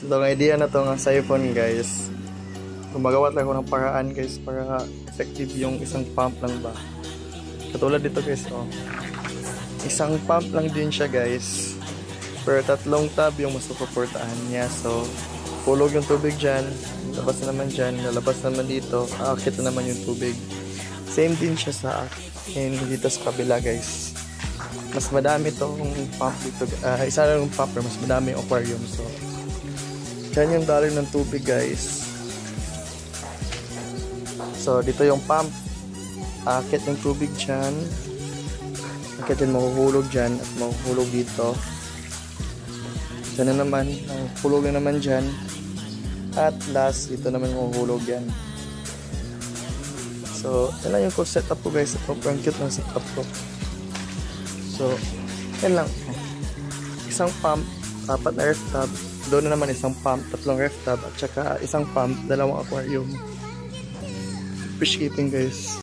Itong idea na to nga siphon guys. Gumagawa lang ako ng paraan guys para effective yung isang pump lang ba. Katulad dito guys, oh. Isang pump lang din siya guys. Pero 3 tab yung masusuportahan niya. So, hulog yung tubig dyan. Labas na naman dyan. Lalabas naman dito. Aakit na naman yung tubig. Same din siya sa akin dito sa kabila guys. Mas madami tong pump dito. Isa lang yung pump pero mas madami yung aquarium. So, dyan yung daloy ng tubig guys. So, dito yung pump. Aakit yung tubig dyan. Aakit din mahuhulog dyan at mahuhulog dito. Dyan na naman. Hulog na naman dyan. At last, dito naman mahuhulog yan. So, yan lang yung setup ko guys. Sobrang cute ng setup ko. So, yan lang. Isang pump, 4 na ref tub. Doon na naman isang pump, 3 ref tub. At saka isang pump, 2 aquarium. Fish keeping guys.